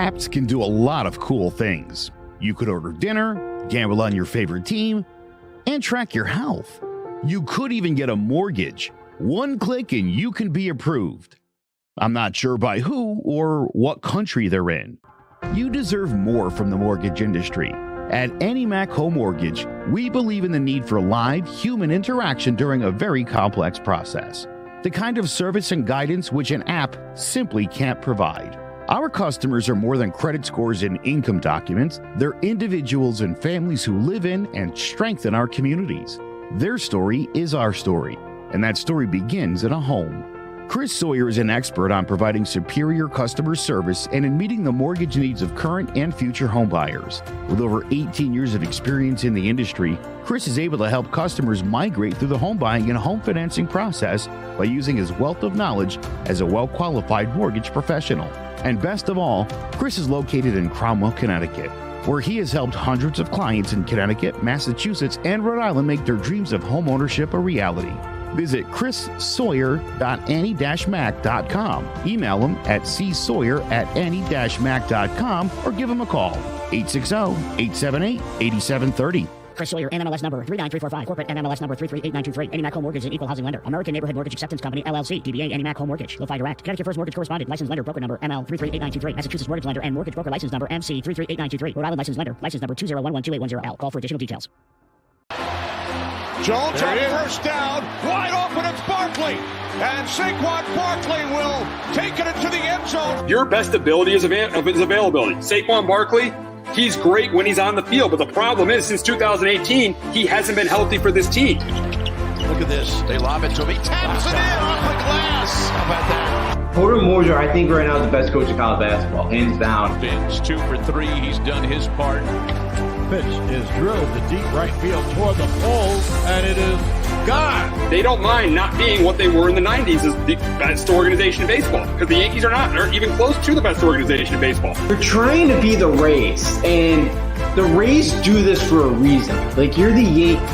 Apps can do a lot of cool things. You could order dinner, gamble on your favorite team, and track your health. You could even get a mortgage. One click and you can be approved. I'm not sure by who or what country they're in. You deserve more from the mortgage industry. At AnyMac Home Mortgage, we believe in the need for live human interaction during a very complex process. The kind of service and guidance which an app simply can't provide. Our customers are more than credit scores and income documents. They're individuals and families who live in and strengthen our communities. Their story is our story, and that story begins in a home. Chris Sawyer is an expert on providing superior customer service and in meeting the mortgage needs of current and future homebuyers. With over 18 years of experience in the industry, Chris is able to help customers migrate through the home buying and home financing process by using his wealth of knowledge as a well-qualified mortgage professional. And best of all, Chris is located in Cromwell, Connecticut, where he has helped hundreds of clients in Connecticut, Massachusetts, and Rhode Island make their dreams of homeownership a reality. Visit chrissawyer.any-mac.com. Email him at csawyer@any-mac.com or give him a call, 860-878-8730. Chris Sawyer, NMLS number 39345, corporate NMLS number 338923. AnyMac Home Mortgage is an equal housing lender. American Neighborhood Mortgage Acceptance Company, LLC. DBA AnyMac Home Mortgage. LoFi Direct. Connecticut First Mortgage Correspondent. License Lender. Broker number ML 338923. Massachusetts Mortgage Lender and Mortgage Broker License number MC 338923. Rhode Island License Lender. License number 201128110L. Call for additional details. Jones on first down, wide open, it's Barkley, and Saquon Barkley will take it into the end zone. Your best ability is availability. Saquon Barkley, he's great when he's on the field, but the problem is since 2018, he hasn't been healthy for this team. Look at this, they lob it to him, he taps it in off the glass. How about that? Porter Moser, I think right now is the best coach in college basketball, hands down. Fins 2 for 3, he's done his part. Pitch is drilled to deep right field toward the poles, and it is gone. They don't mind not being what they were in the 90s as the best organization in baseball, because the Yankees are not, or even close to the best organization in baseball. You're trying to be the Rays, and the Rays do this for a reason. Like, you're the Yankees.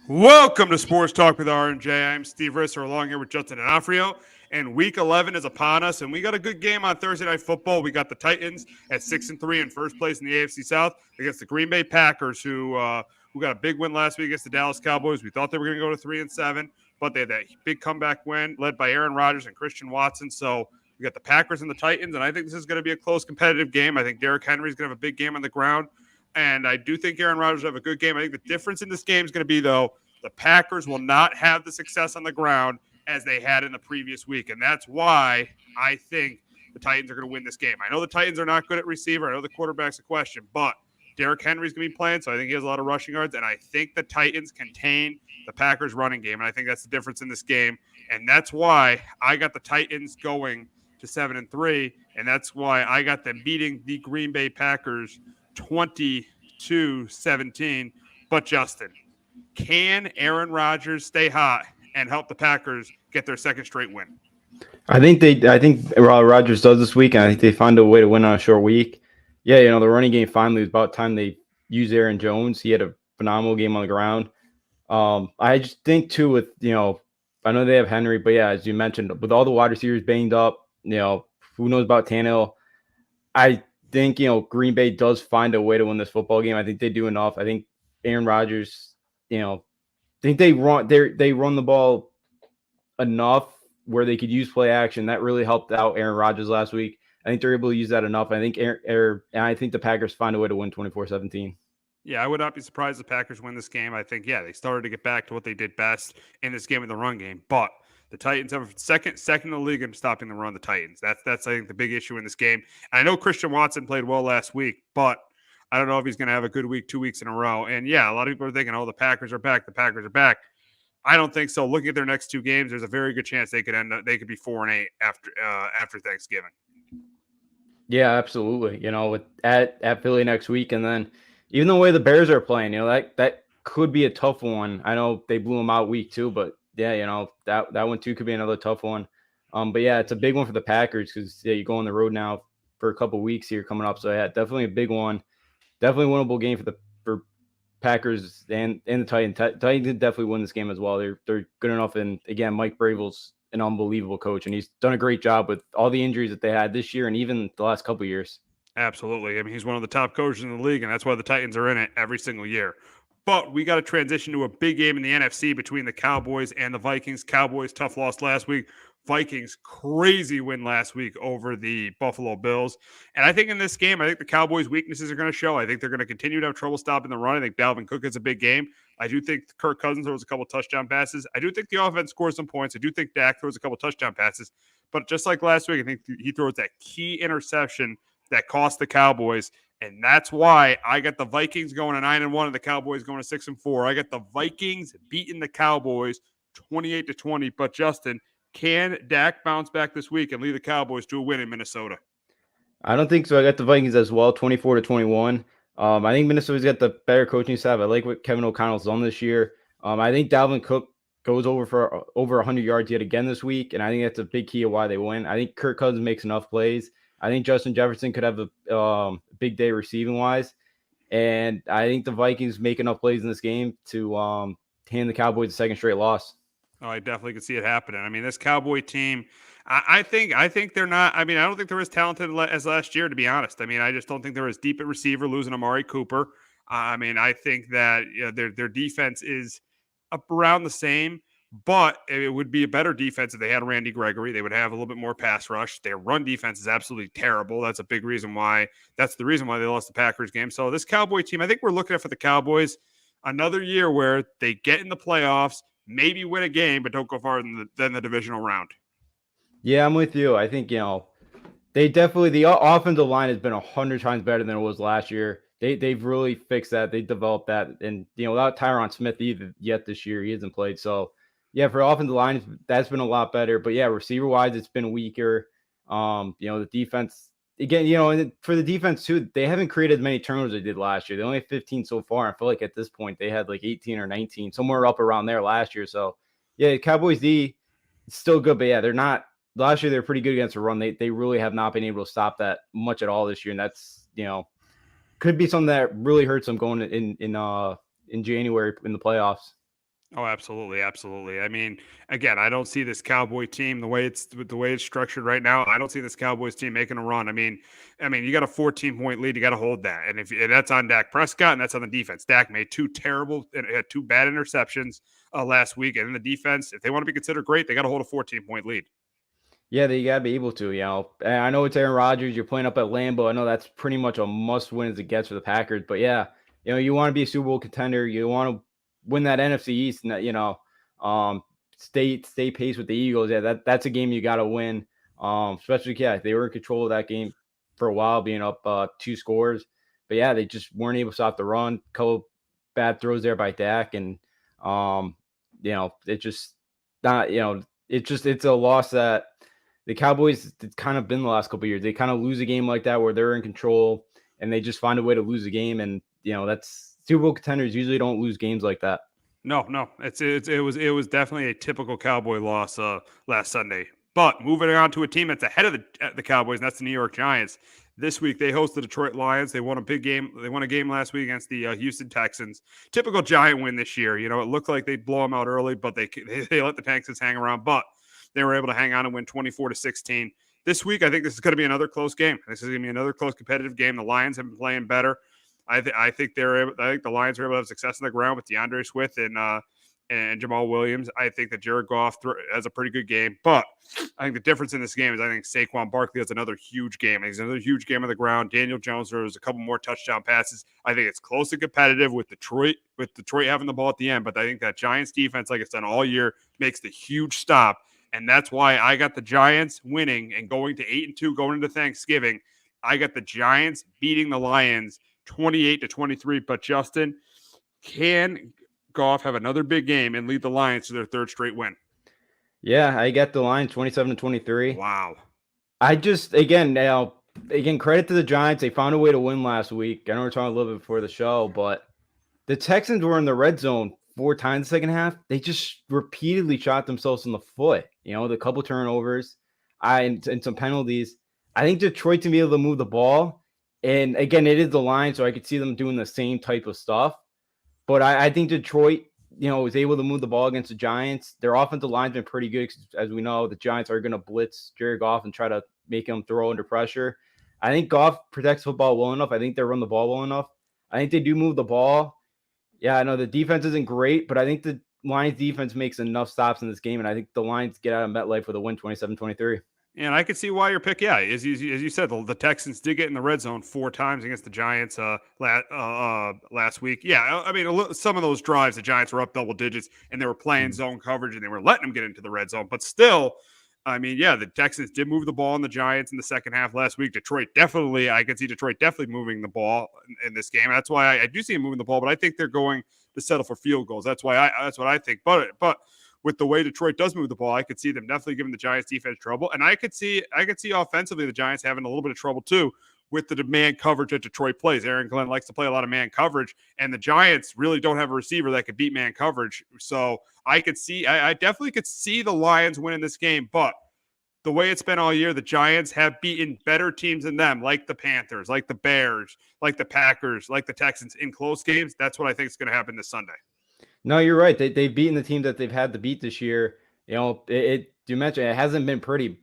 Welcome to Sports Talk with R&J. I'm Steve Risser, along here with Justin D'Onofrio. And Week 11 is upon us, and we got a good game on Thursday Night Football. We got the Titans at 6-3 in first place in the AFC South against the Green Bay Packers, who got a big win last week against the Dallas Cowboys. We thought they were going to go to 3-7, but they had that big comeback win led by Aaron Rodgers and Christian Watson. So we got the Packers and the Titans, and I think this is going to be a close, competitive game. I think Derrick Henry is going to have a big game on the ground, and I do think Aaron Rodgers will have a good game. I think the difference in this game is going to be, though, the Packers will not have the success on the ground as they had in the previous week. And that's why I think the Titans are going to win this game. I know the Titans are not good at receiver. I know the quarterback's a question, but Derrick Henry's going to be playing, so I think he has a lot of rushing yards. And I think the Titans contain the Packers running game. And I think that's the difference in this game. And that's why I got the Titans going to 7-3. And that's why I got them beating the Green Bay Packers 20-17. But Justin, can Aaron Rodgers stay hot and help the Packers get their second straight win? I think Rodgers does this week, and I think they find a way to win on a short week. Yeah, the running game finally was about time they used Aaron Jones. He had a phenomenal game on the ground. I just think too with I know they have Henry, but yeah, as you mentioned, with all the wide receivers banged up, who knows about Tannehill? I think Green Bay does find a way to win this football game. I think they do enough. I think Aaron Rodgers, I think they run the ball enough where they could use play action. That really helped out Aaron Rodgers last week. I think they're able to use that enough. I think I think the Packers find a way to win 24-17. Yeah, I would not be surprised if the Packers win this game. I think, they started to get back to what they did best in this game in the run game. But the Titans have second in the league in stopping the run. The Titans. That's I think the big issue in this game. And I know Christian Watson played well last week, but I don't know if he's going to have a good week 2 weeks in a row. And a lot of people are thinking, the Packers are back. The Packers are back. I don't think so. Looking at their next two games, there's a very good chance they could be 4-8 after Thanksgiving. Yeah, absolutely. With at Philly next week, and then even the way the Bears are playing, that could be a tough one. I know they blew them out week 2, but that one too could be another tough one. But it's a big one for the Packers because you go on the road now for a couple weeks here coming up. So definitely a big one. Definitely winnable game for Packers and the Titans. Titans could definitely win this game as well. They're good enough. And again, Mike Bravel's an unbelievable coach, and he's done a great job with all the injuries that they had this year and even the last couple of years. Absolutely. I mean, he's one of the top coaches in the league, and that's why the Titans are in it every single year. But we got to transition to a big game in the NFC between the Cowboys and the Vikings. Cowboys, tough loss last week. Vikings, crazy win last week over the Buffalo Bills. And I think in this game, I think the Cowboys' weaknesses are going to show. I think they're going to continue to have trouble stopping the run. I think Dalvin Cook is a big game. I do think Kirk Cousins throws a couple touchdown passes. I do think the offense scores some points. I do think Dak throws a couple touchdown passes. But just like last week, I think he throws that key interception that cost the Cowboys. And that's why I got the Vikings going to 9-1 and the Cowboys going to 6-4. I got the Vikings beating the Cowboys 28-20. But Justin, can Dak bounce back this week and lead the Cowboys to a win in Minnesota? I don't think so. I got the Vikings as well, 24-21. I think Minnesota's got the better coaching staff. I like what Kevin O'Connell's done this year. I think Dalvin Cook goes over for over 100 yards yet again this week, and I think that's a big key of why they win. I think Kirk Cousins makes enough plays. I think Justin Jefferson could have a big day receiving wise, and I think the Vikings make enough plays in this game to hand the Cowboys a second straight loss. Oh, I definitely could see it happening. I mean, this Cowboy team, I think they're not. I mean, I don't think they're as talented as last year, to be honest. I mean, I just don't think they're as deep at receiver, losing Amari Cooper. I mean, I think that their defense is up around the same, but it would be a better defense if they had Randy Gregory. They would have a little bit more pass rush. Their run defense is absolutely terrible. That's a big reason why. That's the reason why they lost the Packers game. So this Cowboy team, I think we're looking at for the Cowboys another year where they get in the playoffs, maybe win a game, but don't go farther than the divisional round. Yeah, I'm with you. I think, they definitely, the offensive line has been 100 times better than it was last year. They've really fixed that. They developed that. And, without Tyron Smith yet this year, he hasn't played. So, yeah, for offensive line, that's been a lot better. But, yeah, receiver-wise, it's been weaker. The defense, again, and for the defense, too, they haven't created as many turnovers as they did last year. They only have 15 so far. I feel like at this point they had like 18 or 19, somewhere up around there last year. So, yeah, Cowboys D, it's still good. But, yeah, they're not – last year they were pretty good against the run. They really have not been able to stop that much at all this year. And that's, could be something that really hurts them going in January in the playoffs. Oh, absolutely, absolutely. I mean, again, I don't see this Cowboy team the way it's structured right now. I don't see this Cowboys team making a run. I mean, you got a 14-point lead, you got to hold that, and and that's on Dak Prescott, and that's on the defense. Dak made two bad interceptions last week, and in the defense, if they want to be considered great, they got to hold a 14-point lead. Yeah, they got to be able to, And I know it's Aaron Rodgers. You're playing up at Lambeau. I know that's pretty much a must-win as it gets for the Packers. But, yeah, you want to be a Super Bowl contender. You want to win that NFC East and, stay pace with the Eagles. Yeah, that's a game you got to win. Especially, they were in control of that game for a while, being up 2 scores. But, yeah, they just weren't able to stop the run. Couple bad throws there by Dak. And, it just not, it's a loss that the Cowboys, it's kind of been the last couple of years. They kind of lose a game like that where they're in control and they just find a way to lose a game. And, that's Super Bowl contenders usually don't lose games like that. No, it was definitely a typical Cowboy loss last Sunday. But moving on to a team that's ahead of the Cowboys, and that's the New York Giants. This week they host the Detroit Lions. They won a big game. They won a game last week against the Houston Texans. Typical Giant win this year. It looked like they'd blow them out early, but they let the Texans hang around. But they were able to hang on and win 24-16. This week, I think this is going to be another close game. This is going to be another close competitive game. The Lions have been playing better. I think the Lions are able to have success on the ground with DeAndre Swift and Jamal Williams. I think that Jared Goff has a pretty good game, but I think the difference in this game is I think Saquon Barkley has another huge game. He's another huge game on the ground. Daniel Jones throws a couple more touchdown passes. I think it's close and competitive with Detroit having the ball at the end, but I think that Giants defense, like it's done all year, makes the huge stop. And that's why I got the Giants winning and going to 8-2 going into Thanksgiving. I got the Giants beating the Lions 28-23. But Justin, can Goff have another big game and lead the Lions to their third straight win? Yeah, I got the Lions 27-23. Wow. I just again credit to the Giants. They found a way to win last week. I know we're talking a little bit before the show, but the Texans were in the red zone 4 times in the second half. They just repeatedly shot themselves in the foot. The couple turnovers, and some penalties. I think Detroit to be able to move the ball, and again, it is the line, so I could see them doing the same type of stuff. But I think Detroit, was able to move the ball against the Giants. Their offensive line's been pretty good. As we know, the Giants are going to blitz Jared Goff and try to make him throw under pressure. I think Goff protects football well enough. I think they run the ball well enough. I think they do move the ball. Yeah, I know the defense isn't great, but I think the Lions defense makes enough stops in this game, and I think the Lions get out of MetLife with a win 27-23. And I could see why your pick, as you said, the Texans did get in the red zone 4 times against the Giants last week. Yeah, I mean, some of those drives, the Giants were up double digits, and they were playing zone coverage, and they were letting them get into the red zone. But still, I mean, the Texans did move the ball on the Giants in the second half last week. I could see Detroit definitely moving the ball in this game. That's why I do see them moving the ball, but I think they're going to settle for field goals. That's what I think. But with the way Detroit does move the ball, I could see them definitely giving the Giants defense trouble. And I could see offensively the Giants having a little bit of trouble too with the man coverage that Detroit plays. Aaron Glenn likes to play a lot of man coverage, and the Giants really don't have a receiver that could beat man coverage. So I definitely could see the Lions winning this game, but the way it's been all year, the Giants have beaten better teams than them, like the Panthers, like the Bears, like the Packers, like the Texans in close games. That's what I think is going to happen this Sunday. No, you're right. They've beaten the team that they've had to beat this year. You mentioned it hasn't been pretty,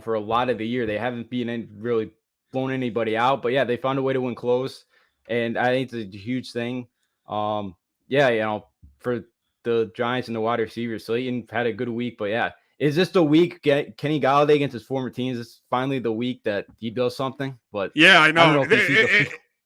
for a lot of the year. They haven't really blown anybody out. But, yeah, they found a way to win close, and I think it's a huge thing. For the Giants and the wide receivers, Slayton had a good week. But, yeah, is this the week Kenny Golladay against his former teams? Is this finally the week that he does something? But yeah, I know.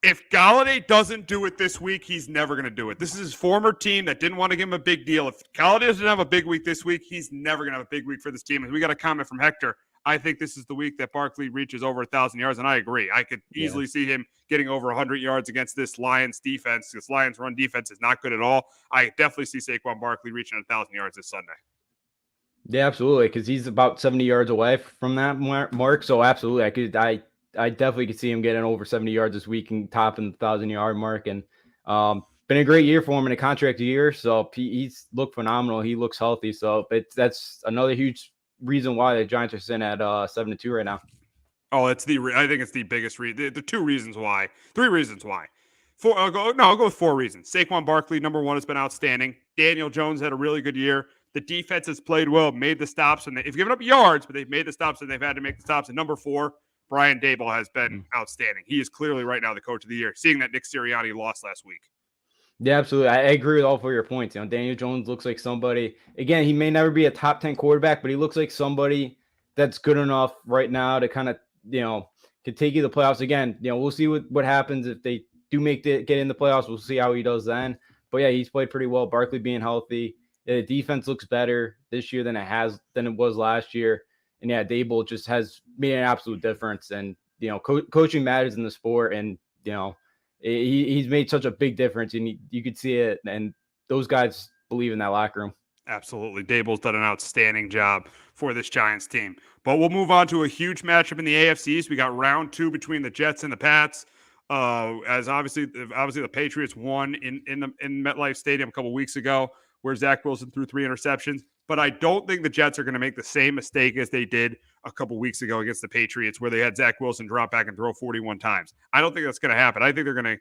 If Golladay doesn't do it this week, he's never going to do it. This is his former team that didn't want to give him a big deal. If Golladay doesn't have a big week this week, he's never going to have a big week for this team. And we got a comment from Hector. I think this is the week that Barkley reaches over 1,000 yards, and I agree. I could easily see him getting over 100 yards against this Lions defense. This Lions run defense is not good at all. I definitely see Saquon Barkley reaching 1,000 yards this Sunday. Yeah, absolutely, because he's about 70 yards away from that mark. So absolutely, I definitely could see him getting over 70 yards this week and topping the 1,000-yard mark. And been a great year for him in a contract year. So he's looked phenomenal. He looks healthy. So that's another huge reason why the Giants are sitting at 7-2 right now. Oh, I think it's the biggest reason. The 2 reasons why. 3 reasons why. I'll go with 4 reasons. Saquon Barkley, number 1, has been outstanding. Daniel Jones had a really good year. The defense has played well, made the stops, and they've given up yards, but they've made the stops, and they've had to make the stops. And number 4, Brian Daboll has been outstanding. He is clearly right now the coach of the year, seeing that Nick Sirianni lost last week. Yeah, absolutely. I agree with all 4 of your points. Daniel Jones looks like somebody, again, he may never be a top 10 quarterback, but he looks like somebody that's good enough right now to kind of, could take you to the playoffs. Again, we'll see what happens if they do get in the playoffs. We'll see how he does then. But yeah, he's played pretty well. Barkley being healthy. The defense looks better this year than it was last year. And yeah, Daboll just has made an absolute difference. And, coaching matters in the sport. And, he's made such a big difference. And you could see it. And those guys believe in that locker room. Absolutely. Daboll's done an outstanding job for this Giants team. But we'll move on to a huge matchup in the AFC East. We got round 2 between the Jets and the Pats. As obviously the Patriots won in MetLife Stadium a couple weeks ago, where Zach Wilson threw 3 interceptions. But I don't think the Jets are going to make the same mistake as they did a couple weeks ago against the Patriots, where they had Zach Wilson drop back and throw 41 times. I don't think that's going to happen. I think they're going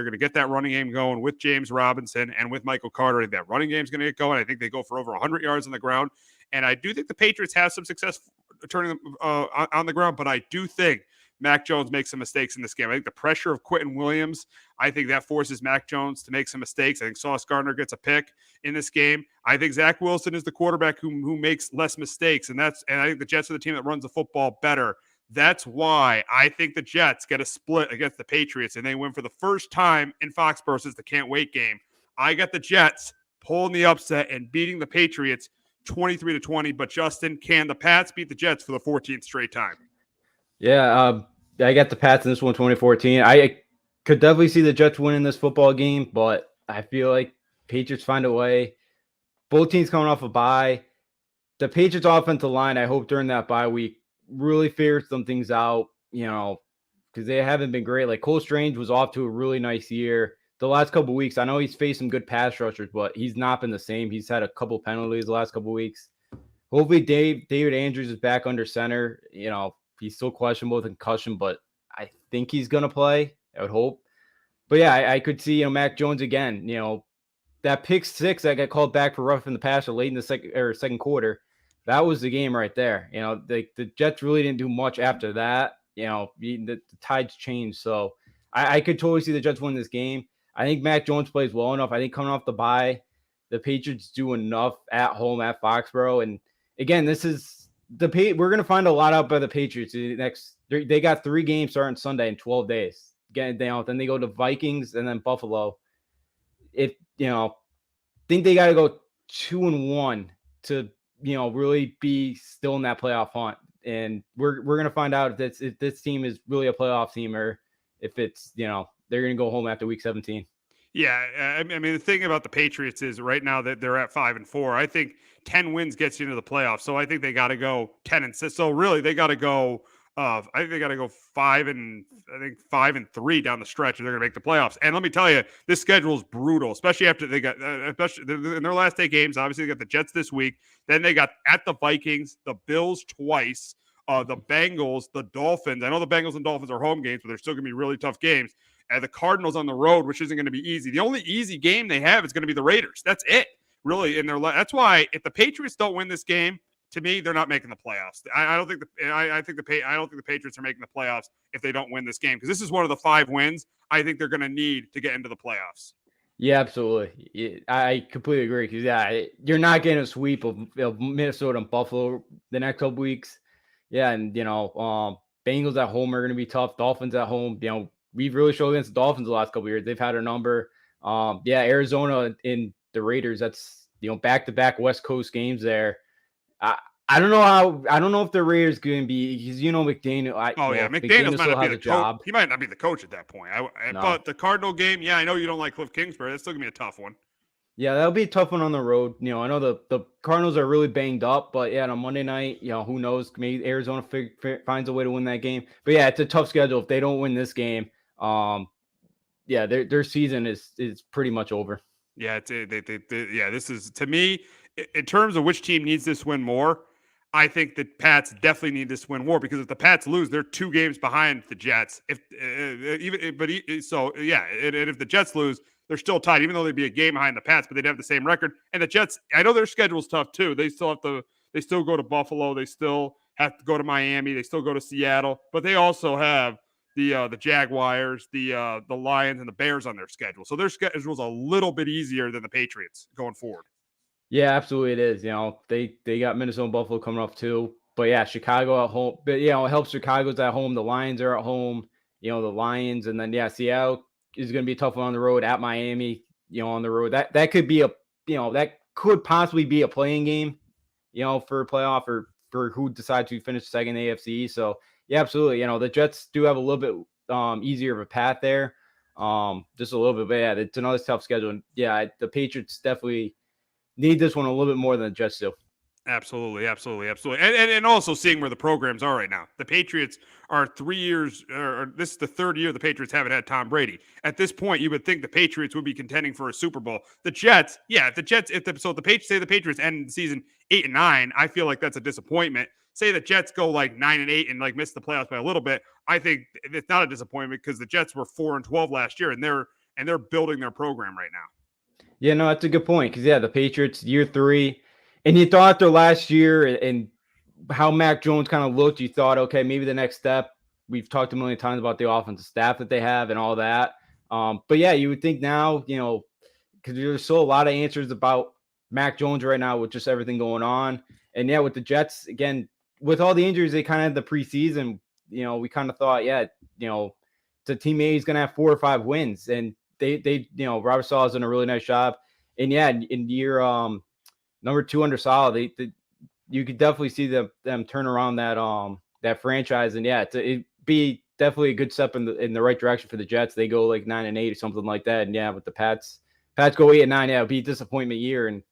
to get that running game going with James Robinson and with Michael Carter. I think that running game is going to get going. I think they go for over 100 yards on the ground. And I do think the Patriots have some success turning them on the ground, but I do think Mac Jones makes some mistakes in this game. I think the pressure of Quentin Williams, I think that forces Mac Jones to make some mistakes. I think Sauce Gardner gets a pick in this game. I think Zach Wilson is the quarterback who makes less mistakes, and I think the Jets are the team that runs the football better. That's why I think the Jets get a split against the Patriots, and they win for the first time in Foxborough since the can't wait game. I got the Jets pulling the upset and beating the Patriots 23-20. But Justin, can the Pats beat the Jets for the 14th straight time? Yeah, I got the Pats in this one, 2014. I could definitely see the Jets winning this football game, but I feel like Patriots find a way. Both teams coming off a bye. The Patriots offensive line, I hope during that bye week, really figures some things out, because they haven't been great. Like Cole Strange was off to a really nice year. The last couple of weeks, I know he's faced some good pass rushers, but he's not been the same. He's had a couple penalties the last couple of weeks. Hopefully David Andrews is back under center. He's still questionable with concussion, but I think he's going to play. I would hope. But yeah, I could see, Mac Jones again, that pick six that got called back for roughing the passer late in the second quarter, that was the game right there. You know, the Jets really didn't do much after that. You know, the tides changed. So I could totally see the Jets win this game. I think Mac Jones plays well enough. I think coming off the bye, the Patriots do enough at home at Foxborough. And again, this is we're going to find a lot out by the Patriots. They got 3 games starting Sunday in 12 days. Again, then they go to Vikings and then Buffalo. Think they got to go 2-1 to, really be still in that playoff hunt. And we're going to find out if this team is really a playoff team or if it's, they're going to go home after week 17. Yeah, I mean, the thing about the Patriots is right now that they're at 5-4. I think 10 wins gets you into the playoffs. So I think they got to go 10-6. So really, they got to go. I think they got to go 5-3 down the stretch if they're going to make the playoffs. And let me tell you, this schedule is brutal, especially after they got, especially in their last 8 games. Obviously, they got the Jets this week. Then they got at the Vikings, the Bills twice, the Bengals, the Dolphins. I know the Bengals and Dolphins are home games, but they're still going to be really tough games. And the Cardinals on the road, which isn't going to be easy. The only easy game they have is going to be the Raiders. That's it, really. That's why if the Patriots don't win this game, to me, they're not making the playoffs. I don't think the Patriots are making the playoffs if they don't win this game, because this is one of the 5 wins I think they're going to need to get into the playoffs. Yeah, absolutely. I completely agree. Because you're not getting a sweep of Minnesota and Buffalo the next couple weeks. Yeah, and Bengals at home are going to be tough. Dolphins at home. We've really showed against the Dolphins the last couple of years. They've had a number. Arizona and the Raiders. That's back-to-back West Coast games there. I don't know if the Raiders going to be, because McDaniel. McDaniel might not be the job. He might not be the coach at that point. But the Cardinal game, I know you don't like Cliff Kingsbury. That's still gonna be a tough one. Yeah, that'll be a tough one on the road. I know the Cardinals are really banged up, but on a Monday night, who knows? Maybe Arizona finds a way to win that game. But it's a tough schedule if they don't win this game. Their season is pretty much over. Yeah, this is, to me, in terms of which team needs this win more, I think the Pats definitely need this win more, because if the Pats lose, they're 2 games behind the Jets. And if the Jets lose, they're still tied, even though they'd be a game behind the Pats, but they'd have the same record. And the Jets, I know their schedule's tough too. They still go to Buffalo. They still have to go to Miami. They still go to Seattle, but they also have the Jaguars, the Lions, and the Bears on their schedule. So their schedule is a little bit easier than the Patriots going forward. Yeah, absolutely it is. They got Minnesota and Buffalo coming off too. But Chicago at home. But it helps. Chicago's at home. The Lions are at home. The Lions, and then Seattle is going to be a tough one on the road at Miami. On the road. That could be that could possibly be a playing game. For a playoff or for who decides to finish second in the AFC. So absolutely. The Jets do have a little bit easier of a path there. Just a little bit. But it's another tough schedule. And the Patriots definitely need this one a little bit more than the Jets do. Absolutely. And also seeing where the programs are right now. The Patriots are 3 years, or this is the 3rd year the Patriots haven't had Tom Brady. At this point, you would think the Patriots would be contending for a Super Bowl. The Jets, if the Patriots end the season 8-9, I feel like that's a disappointment. Say the Jets go like 9-8 and like miss the playoffs by a little bit, I think it's not a disappointment, because the Jets were 4-12 last year, and they're building their program right now. Yeah, no, that's a good point, because the Patriots year 3, and you thought after last year and how Mac Jones kind of looked, you thought, okay, maybe the next step. We've talked a million times about the offensive staff that they have and all that. But you would think now, because there's still a lot of answers about Mac Jones right now with just everything going on, and with the Jets again with all the injuries they kind of had the preseason. We kind of thought, the team A is going to have 4 or 5 wins, and they Robert Saleh's done a really nice job. And in year number 2 under Saleh, you could definitely see them turn around that franchise. And it'd be definitely a good step in the right direction for the Jets. They go like 9-8 or something like that. And with the Pats go 8-9, it'll be a disappointment year. And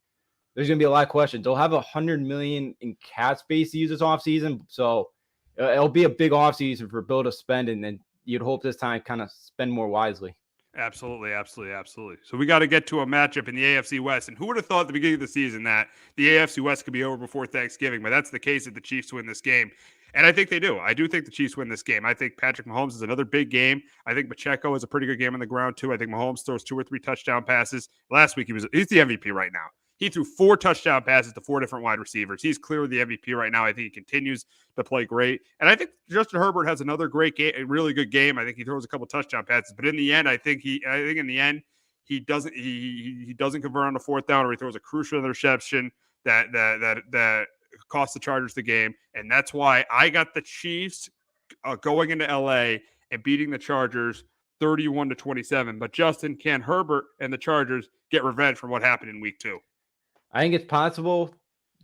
there's gonna be a lot of questions. They'll have $100 million in cap space to use this offseason, so it'll be a big offseason for Bill to spend, and then you'd hope this time kind of spend more wisely. Absolutely, absolutely, absolutely. So we got to get to a matchup in the AFC West. And who would have thought at the beginning of the season that the AFC West could be over before Thanksgiving? But that's the case if the Chiefs win this game. And I think they do. I do think the Chiefs win this game. I think Patrick Mahomes is another big game. I think Pacheco is a pretty good game on the ground, too. I think Mahomes throws 2 or 3 touchdown passes. Last week, he's the MVP right now. He threw 4 touchdown passes to 4 different wide receivers. He's clearly the MVP right now. I think he continues to play great. And I think Justin Herbert has another great game, a really good game. I think he throws a couple touchdown passes. But in the end, I think in the end, he doesn't convert on the 4th down, or he throws a crucial interception that cost the Chargers the game. And that's why I got the Chiefs going into LA and beating the Chargers 31-27. But Justin, can Herbert and the Chargers get revenge for what happened in week 2? I think it's possible,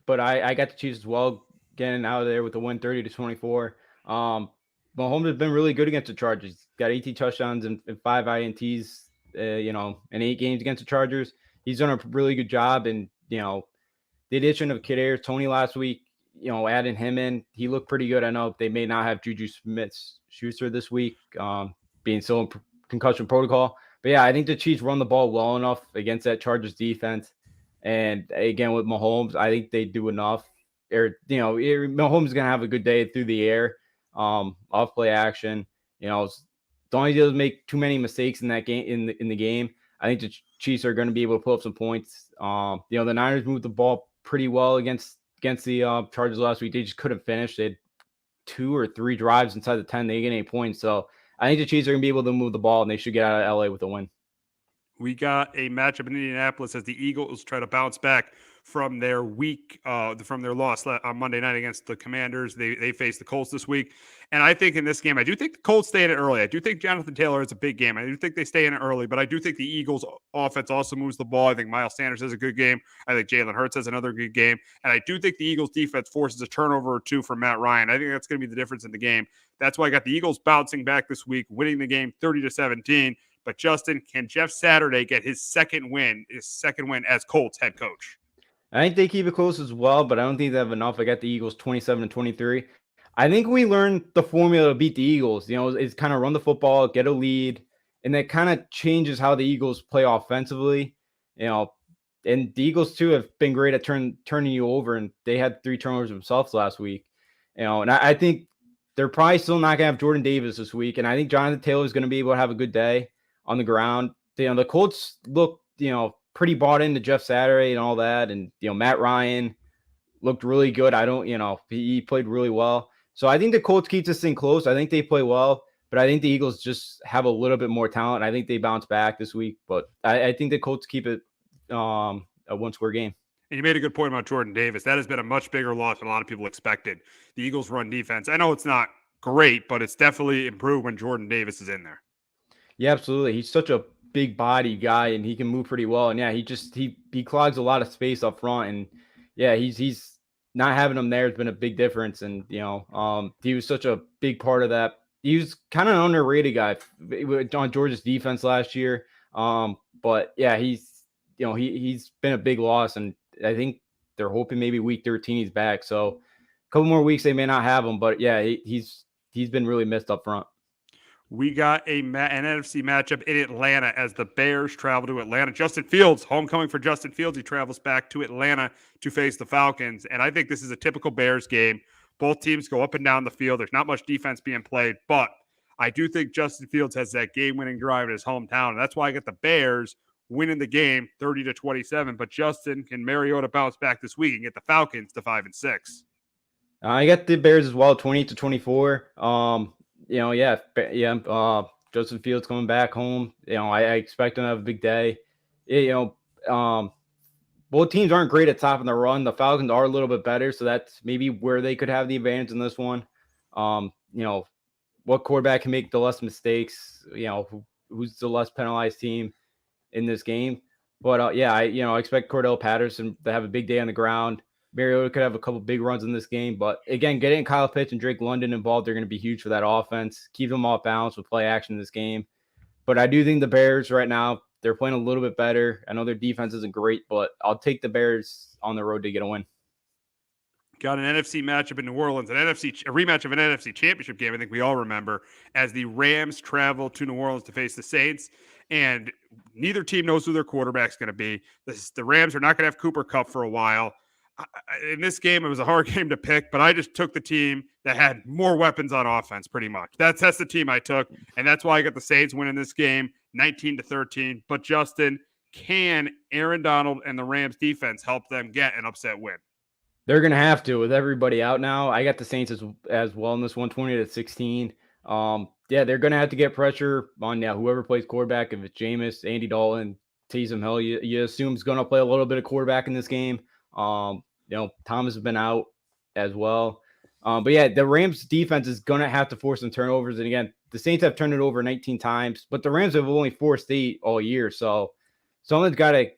but I got the Chiefs as well, getting out of there with a win 30-24. Mahomes has been really good against the Chargers. He's got 18 touchdowns and 5 INTs, in 8 games against the Chargers. He's done a really good job. And, the addition of Kadarius Toney last week, adding him in, he looked pretty good. I know they may not have Juju Smith-Schuster this week, being still in concussion protocol. But, yeah, I think the Chiefs run the ball well enough against that Chargers defense. And again, with Mahomes, I think they do enough. Mahomes is gonna have a good day through the air, off play action. As long as he doesn't make too many mistakes in that game in the game, I think the Chiefs are going to be able to pull up some points. The Niners moved the ball pretty well against the Chargers last week. They just couldn't finish. They had 2 or 3 drives inside the 10. They didn't get any points. So I think the Chiefs are going to be able to move the ball, and they should get out of LA with a win. We got a matchup in Indianapolis as the Eagles try to bounce back from their from their loss on Monday night against the Commanders. They face the Colts this week. And I think in this game, I do think the Colts stay in it early. I do think Jonathan Taylor is a big game. I do think they stay in it early, but I do think the Eagles offense also moves the ball. I think Miles Sanders has a good game. I think Jalen Hurts has another good game. And I do think the Eagles defense forces a turnover or 2 from Matt Ryan. I think that's going to be the difference in the game. That's why I got the Eagles bouncing back this week, winning the game 30-17. But Justin, can Jeff Saturday get his second win as Colts head coach? I think they keep it close as well, but I don't think they have enough. I got the Eagles 27-23. I think we learned the formula to beat the Eagles. It's kind of run the football, get a lead, and that kind of changes how the Eagles play offensively. And the Eagles too have been great at turning you over, and they had 3 turnovers themselves last week. And I think they're probably still not gonna have Jordan Davis this week, and I think Jonathan Taylor is going to be able to have a good day on the ground. The Colts look, pretty bought into Jeff Saturday and all that. And, Matt Ryan looked really good. He played really well. So I think the Colts keep this thing close. I think they play well, but I think the Eagles just have a little bit more talent. I think they bounce back this week, but I think the Colts keep it a 1-score game. And you made a good point about Jordan Davis. That has been a much bigger loss than a lot of people expected. The Eagles run defense, I know it's not great, but it's definitely improved when Jordan Davis is in there. Yeah, absolutely. He's such a big body guy, and he can move pretty well. And yeah, he clogs a lot of space up front. And yeah, he's not having him there has been a big difference. And he was such a big part of that. He was kind of an underrated guy on Georgia's defense last year. But yeah, he's been a big loss, and I think they're hoping maybe week 13 he's back. So a couple more weeks they may not have him, but yeah, he's been really missed up front. We got an NFC matchup in Atlanta as the Bears travel to Atlanta. Justin Fields, homecoming for Justin Fields. He travels back to Atlanta to face the Falcons. And I think this is a typical Bears game. Both teams go up and down the field. There's not much defense being played, but I do think Justin Fields has that game-winning drive in his hometown. And that's why I get the Bears winning the game 30-27. But Justin, can Mariota bounce back this week and get the Falcons to 5-6? I got the Bears as well, 28-24. Justin Fields coming back home. I expect him to have a big day. Both teams aren't great at stopping the run. The Falcons are a little bit better, so that's maybe where they could have the advantage in this one. What quarterback can make the less mistakes? Who's the less penalized team in this game? But I expect Cordell Patterson to have a big day on the ground. Mariota could have a couple big runs in this game, but again, getting Kyle Pitts and Drake London involved, they're going to be huge for that offense. Keep them off balance with play action in this game. But I do think the Bears right now, they're playing a little bit better. I know their defense isn't great, but I'll take the Bears on the road to get a win. Got an NFC matchup in New Orleans, a rematch of an NFC championship game, I think we all remember, as the Rams travel to New Orleans to face the Saints. and neither team knows who their quarterback's going to be. The Rams are not going to have Cooper Kupp for a while. In this game, it was a hard game to pick, but I just took the team that had more weapons on offense, pretty much. That's the team I took, and that's why I got the Saints winning this game, 19-13. But Justin, can Aaron Donald and the Rams defense help them get an upset win? They're going to have to with everybody out now. I got the Saints as well in this 120-16. Yeah, they're going to have to get pressure on whoever plays quarterback. If it's Jameis, Andy Dalton, Taysom Hill, you assume is going to play a little bit of quarterback in this game. Thomas has been out as well. But yeah, the Rams defense is going to have to force some turnovers. And again, the Saints have turned it over 19 times, but the Rams have only forced 8 all year. So someone's got to,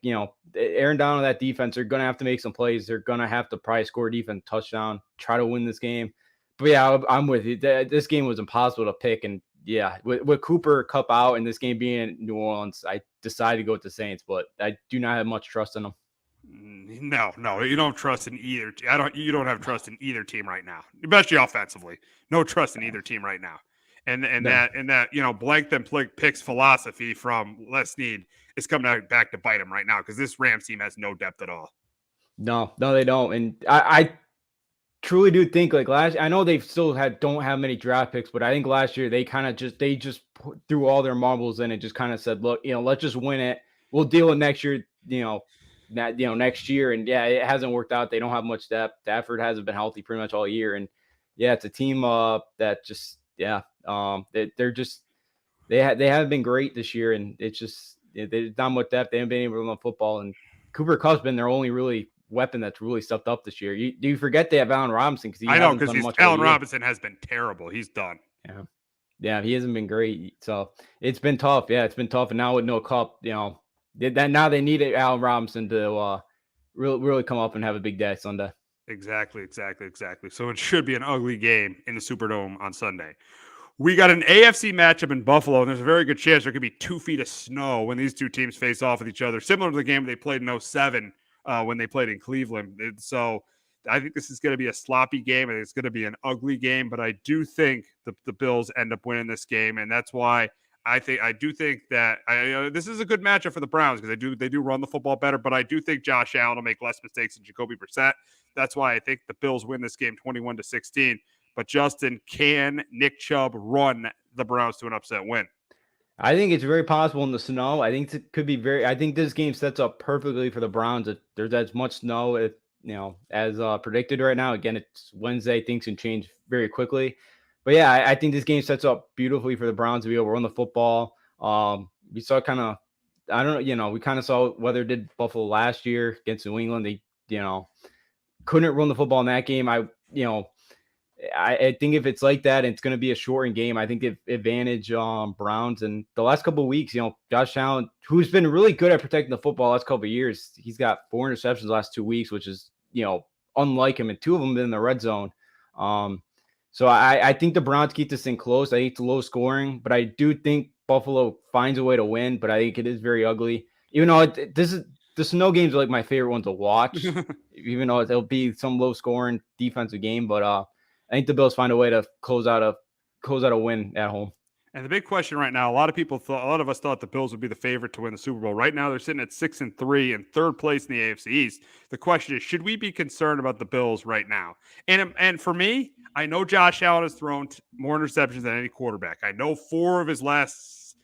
Aaron Donald, that defense, they're going to have to make some plays. They're going to have to probably score a defense touchdown, try to win this game. But yeah, I'm with you. This game was impossible to pick. And yeah, with Cooper Kupp out and this game being in New Orleans, I decided to go with the Saints, but I do not have much trust in them. No, you don't trust in either. You don't have trust in either team right now, especially offensively. No trust in either team right now. And that blank them picks philosophy from Les Snead is coming back to bite him right now because this Rams team has no depth at all. No, they don't. And I truly do think I know they still don't have many draft picks, but I think last year they just threw all their marbles in and just kind of said, look, let's just win it. We'll deal with next year, next year. And yeah, it hasn't worked out. They don't have much depth. Stafford hasn't been healthy pretty much all year. And yeah, it's a team that just, they haven't been great this year. And it's just, there's not much depth. They haven't been able to run football. And Cooper Kupp's been their only really weapon that's really stepped up this year. Do you forget they have Allen Robinson? Because Allen Robinson has been terrible. He's done. Yeah, he hasn't been great. So it's been tough. Yeah, it's been tough. And now with no Kupp, now they needed Allen Robinson to really come up and have a big day Sunday. Exactly. So it should be an ugly game in the Superdome on Sunday. We got an AFC matchup in Buffalo, and there's a very good chance there could be 2 feet of snow when these two teams face off with each other, similar to the game they played in 2007 when they played in Cleveland. So I think this is going to be a sloppy game, and it's going to be an ugly game, but I do think the Bills end up winning this game, and that's why I do think that this is a good matchup for the Browns because they do run the football better, but I do think Josh Allen will make less mistakes than Jacoby Brissett. That's why I think the Bills win this game 21-16. But Justin, can Nick Chubb run the Browns to an upset win? I think it's very possible in the snow. I think it could be I think this game sets up perfectly for the Browns. If there's as much snow as predicted right now. Again, it's Wednesday. Things can change very quickly. But yeah, I think this game sets up beautifully for the Browns to be able to run the football. We saw we kind of saw whether it did Buffalo last year against New England. They, couldn't run the football in that game. I think if it's like that, and it's going to be a shortened game, I think the advantage Browns. And the last couple of weeks, Josh Allen, who's been really good at protecting the football the last couple of years, he's got 4 interceptions the last 2 weeks, which is, unlike him. And 2 of them been in the red zone. So I think the Browns keep this thing close. I think it's low scoring, but I do think Buffalo finds a way to win, but I think it is very ugly. Even though the snow games are like my favorite ones to watch, even though it'll be some low scoring defensive game. But I think the Bills find a way to close out a win at home. And the big question right now, a lot of us thought the Bills would be the favorite to win the Super Bowl. Right now, they're sitting at 6-3 in 3rd place in the AFC East. The question is, should we be concerned about the Bills right now? And for me, I know Josh Allen has thrown more interceptions than any quarterback. I know 4 of his last,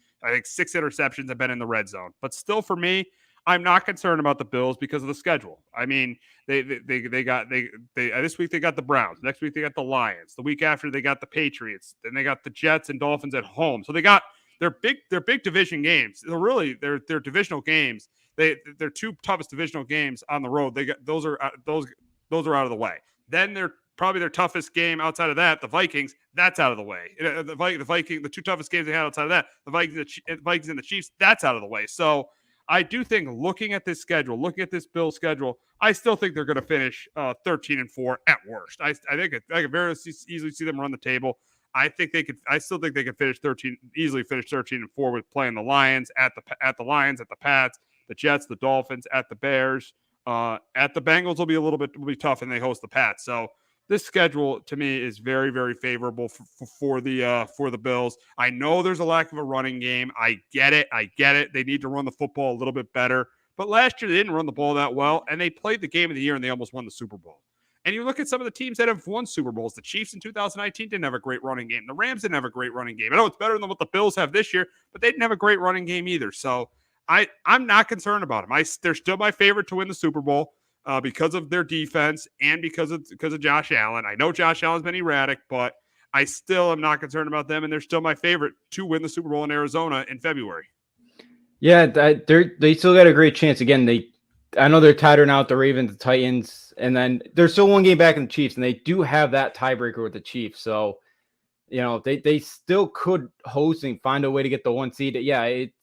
6 interceptions have been in the red zone. But still, for me, I'm not concerned about the Bills because of the schedule. I mean, this week they got the Browns. Next week they got the Lions. The week after they got the Patriots. Then they got the Jets and Dolphins at home. So they got their big division games. They're divisional games. Their 2 toughest divisional games on the road. They got those are out of the way. Then they're probably their toughest game outside of that, the Vikings. That's out of the way. The 2 toughest games they had outside of that, the Vikings and the Chiefs. That's out of the way. So I do think looking at this schedule, looking at this Bills schedule, I still think they're going to finish 13-4 at worst. I think I could very easily see them run the table. I still think they could easily finish 13-4 with playing the Lions at the Pats, the Jets, the Dolphins, at the Bears, at the Bengals will be tough, and they host the Pats. So this schedule to me is very, very favorable for the Bills. I know there's a lack of a running game. I get it. They need to run the football a little bit better. But last year they didn't run the ball that well, and they played the game of the year and they almost won the Super Bowl. And you look at some of the teams that have won Super Bowls. The Chiefs in 2019 didn't have a great running game. The Rams didn't have a great running game. I know it's better than what the Bills have this year, but they didn't have a great running game either. So I'm not concerned about them. They're still my favorite to win the Super Bowl because of their defense and because of Josh Allen. I know Josh Allen's been erratic, but I still am not concerned about them, and they're still my favorite to win the Super Bowl in Arizona in February. Yeah, they still got a great chance. Again, I know they're tied now with the Ravens, the Titans, and then they're still one game back in the Chiefs, and they do have that tiebreaker with the Chiefs. So, they still could host and find a way to get the 1 seed. Yeah, it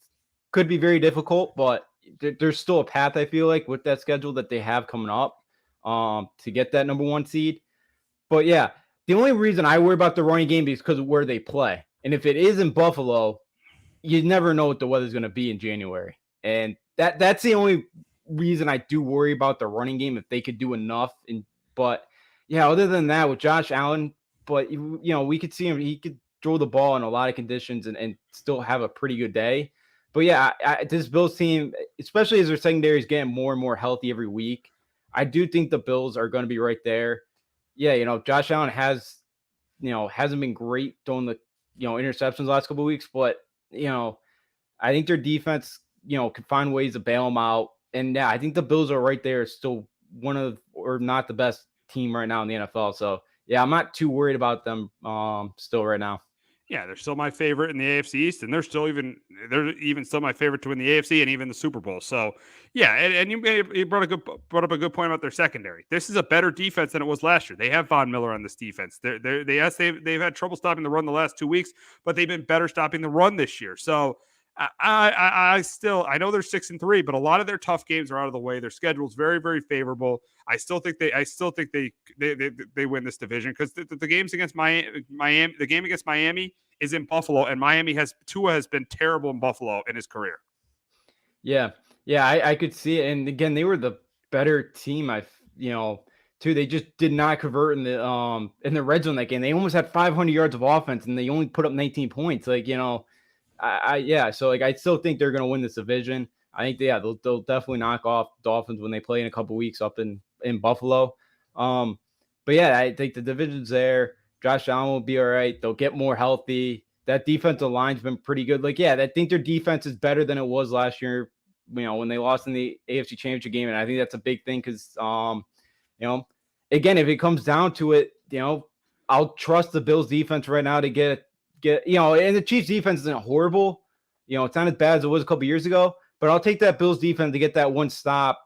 could be very difficult, but there's still a path, I feel like, with that schedule that they have coming up to get that number 1 seed. But yeah, the only reason I worry about the running game is because of where they play. And if it is in Buffalo, you never know what the weather's going to be in January. And that's the only reason I do worry about the running game, if they could do enough. But yeah, other than that, with Josh Allen, but we could see him, he could throw the ball in a lot of conditions and still have a pretty good day. But yeah, this Bills team, especially as their secondary is getting more and more healthy every week, I do think the Bills are going to be right there. Yeah, Josh Allen hasn't been great throwing the interceptions the last couple of weeks, but I think their defense could find ways to bail them out. And yeah, I think the Bills are right there, still one of, or not the best team right now in the NFL. So yeah, I'm not too worried about them still right now. Yeah, they're still my favorite in the AFC East, and they're even still my favorite to win the AFC and even the Super Bowl. So yeah, and you brought up a good point about their secondary. This is a better defense than it was last year. They have Von Miller on this defense. They've had trouble stopping the run the last 2 weeks, but they've been better stopping the run this year. So I know they're 6-3, but a lot of their tough games are out of the way. Their schedule's very, very favorable. I still think they win this division because the games against Miami, the game against Miami is in Buffalo, and Tua has been terrible in Buffalo in his career. Yeah, I could see it. And again, they were the better team. Too. They just did not convert in the red zone that game. They almost had 500 yards of offense, and they only put up 19 points. So I still think they're going to win this division. I think they'll definitely knock off Dolphins when they play in a couple weeks up in Buffalo. But yeah, I think the division's there. Josh Allen will be all right. They'll get more healthy. That defensive line's been pretty good. I think their defense is better than it was last year, when they lost in the AFC Championship game. And I think that's a big thing because, again, if it comes down to it, I'll trust the Bills defense right now to get, and the Chiefs defense isn't horrible. It's not as bad as it was a couple years ago, but I'll take that Bills defense to get that one stop,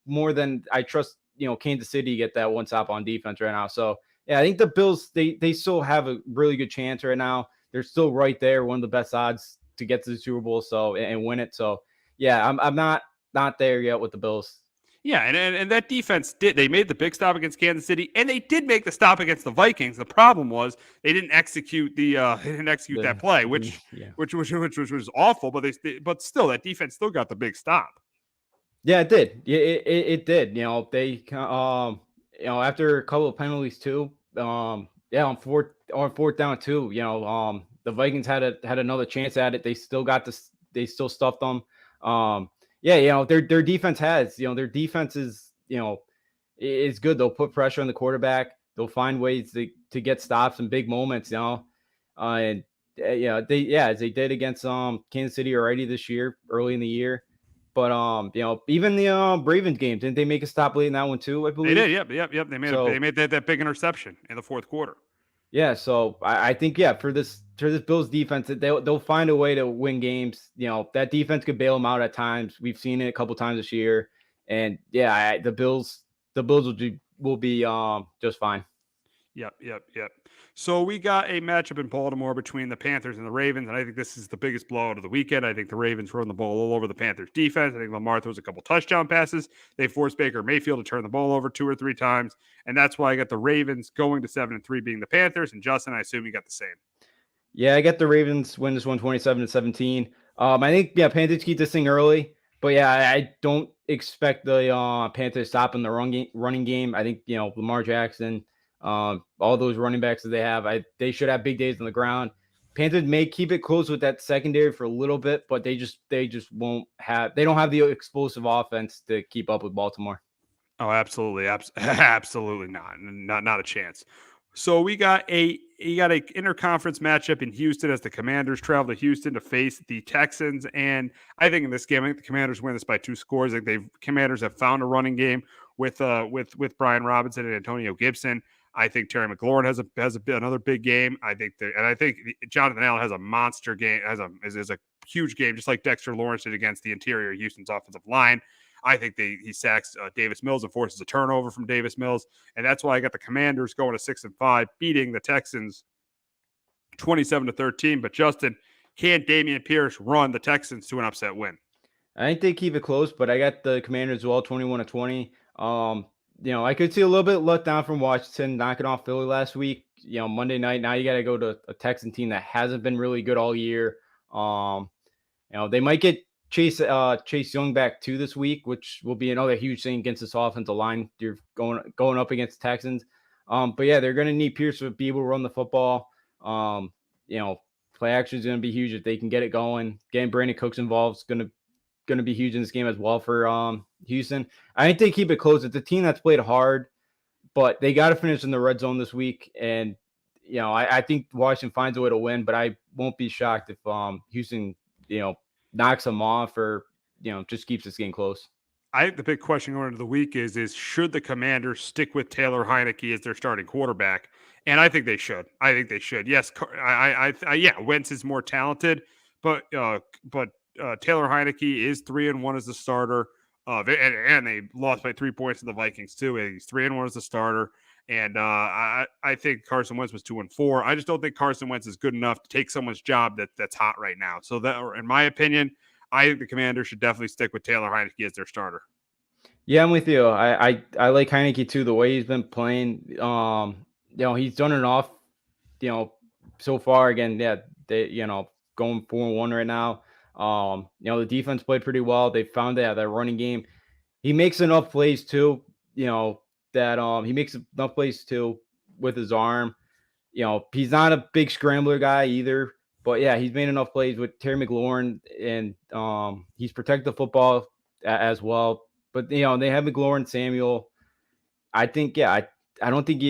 more than I trust, Kansas City to get that one stop on defense right now. So yeah, I think the Bills, they still have a really good chance right now. They're still right there, one of the best odds to get to the Super Bowl and win it. So yeah, I'm not there yet with the Bills. Yeah, and that defense they made the big stop against Kansas City, and they did make the stop against the Vikings. The problem was they didn't execute that play, which was awful. But still, that defense still got the big stop. Yeah, it did. Yeah, it did. They after a couple of penalties too. On fourth down too. The Vikings had another chance at it. They still stuffed them. Their defense their defense is good. They'll put pressure on the quarterback. They'll find ways to get stops in big moments, as they did against Kansas City already this year, early in the year. But even the Ravens game, didn't they make a stop late in that one too? I believe they did. Yep. They made that big interception in the fourth quarter. Yeah, so I think for this Bills defense, they'll find a way to win games. That defense could bail them out at times. We've seen it a couple times this year, and the Bills will be just fine. Yep. So we got a matchup in Baltimore between the Panthers and the Ravens, and I think this is the biggest blowout of the weekend. I think the Ravens run the ball all over the Panthers defense. I think Lamar throws a couple touchdown passes. They force Baker Mayfield to turn the ball over 2 or 3 times, and that's why I got the Ravens going to 7-3, being the Panthers. And Justin, I assume you got the same. Yeah, I got the Ravens win this one 27-17. I think Panthers keep this thing early. But yeah, I don't expect the Panthers stopping the running game. I think Lamar Jackson, all those running backs that they have, they should have big days on the ground. Panthers may keep it close with that secondary for a little bit, but they just won't have. They don't have the explosive offense to keep up with Baltimore. Oh, absolutely, absolutely not a chance. So you got a interconference matchup in Houston as the Commanders travel to Houston to face the Texans, and I think in this game, I think the Commanders win this by 2 scores. I think Commanders have found a running game with Brian Robinson and Antonio Gibson. I think Terry McLaurin has another big game. I think Jonathan Allen has a monster game, is a huge game, just like Dexter Lawrence did against the interior of Houston's offensive line. I think he sacks Davis Mills and forces a turnover from Davis Mills, and that's why I got the Commanders going to 6-5, beating the Texans 27-13. But Justin, can Dameon Pierce run the Texans to an upset win? I think they keep it close, but I got the Commanders as well, 21-20. I could see a little bit let down from Washington knocking off Philly last week. Monday night. Now you got to go to a Texan team that hasn't been really good all year. They might get Chase Young back too this week, which will be another huge thing against this offensive line. You're going up against Texans. But yeah, they're going to need Pierce to be able to run the football. Play action is going to be huge if they can get it going. Getting Brandon Cooks involved is going to be huge in this game as well for Houston. I think they keep it close. It's a team that's played hard, but they got to finish in the red zone this week. And I think Washington finds a way to win, but I won't be shocked if Houston knocks them off or just keeps this game close. I think the big question going into the week is should the Commanders stick with Taylor Heineke as their starting quarterback? And I think they should. Yes, Wentz is more talented, but Taylor Heineke is 3-1 as the starter. And they lost by 3 points to the Vikings too. He's 3-1 as the starter. And I think Carson Wentz was 2-4. I just don't think Carson Wentz is good enough to take someone's job that's hot right now. So that, in my opinion, I think the Commanders should definitely stick with Taylor Heineke as their starter. Yeah, I'm with you. I like Heineke too. The way he's been playing, he's done enough. So far again, yeah, they going 4-1 right now. The defense played pretty well. They found that running game. He makes enough plays too. That he makes enough plays too with his arm. He's not a big scrambler guy either. But yeah, he's made enough plays with Terry McLaurin, and he's protected the football as well. But they have McLaurin, Samuel. I think I don't think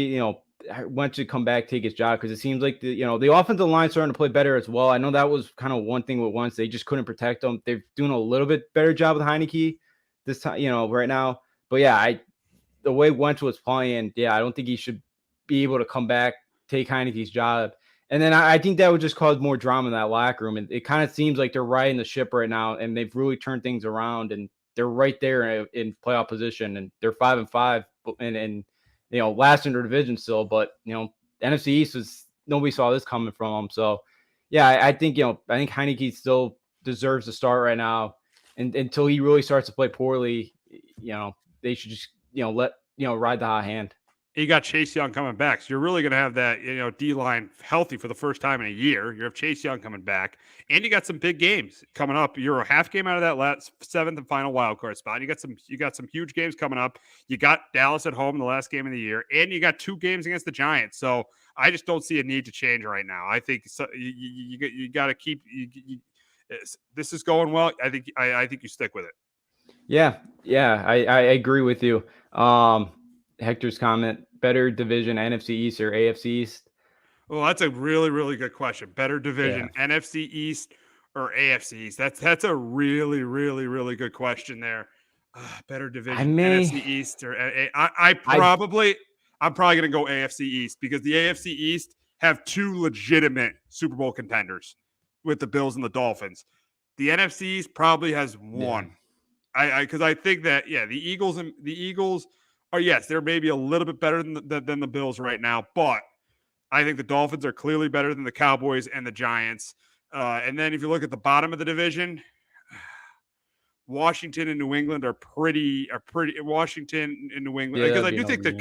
Wentz should come back, take his job, because it seems like the offensive line starting to play better as well. I know that was kind of one thing with Wentz; they just couldn't protect him. They're doing a little bit better job with Heineke this time, right now. But yeah, the way Wentz was playing, I don't think he should be able to come back, take Heineke's job. And then I think that would just cause more drama in that locker room. And it kind of seems like they're riding the ship right now, and they've really turned things around, and they're right there in playoff position, and they're 5-5 and last in their division still. But NFC East was, nobody saw this coming from them. So yeah, I think Heineke still deserves to start right now, and until he really starts to play poorly, they should just let ride the hot hand. You got Chase Young coming back. So you're really going to have that, D-line healthy for the first time in a year. You have Chase Young coming back, and you got some big games coming up. You're a half game out of that last 7th and final wild card spot. You got some huge games coming up. You got Dallas at home in the last game of the year, and you got 2 games against the Giants. So I just don't see a need to change right now. I think you got to keep this is going well. I think you stick with it. Yeah, I agree with you. Hector's comment: better division, NFC East or AFC East? Well, that's a really, really good question. Better division, NFC East or AFC East? That's a really, really, really good question there. Better division, NFC East or I'm probably going to go AFC East, because the AFC East have 2 legitimate Super Bowl contenders with the Bills and the Dolphins. The NFC East probably has 1. Because I think that the Eagles are, yes, they're maybe a little bit better than the Bills right now, but I think the Dolphins are clearly better than the Cowboys and the Giants. And then if you look at the bottom of the division, Washington and New England are pretty. Washington and New England, because I do think the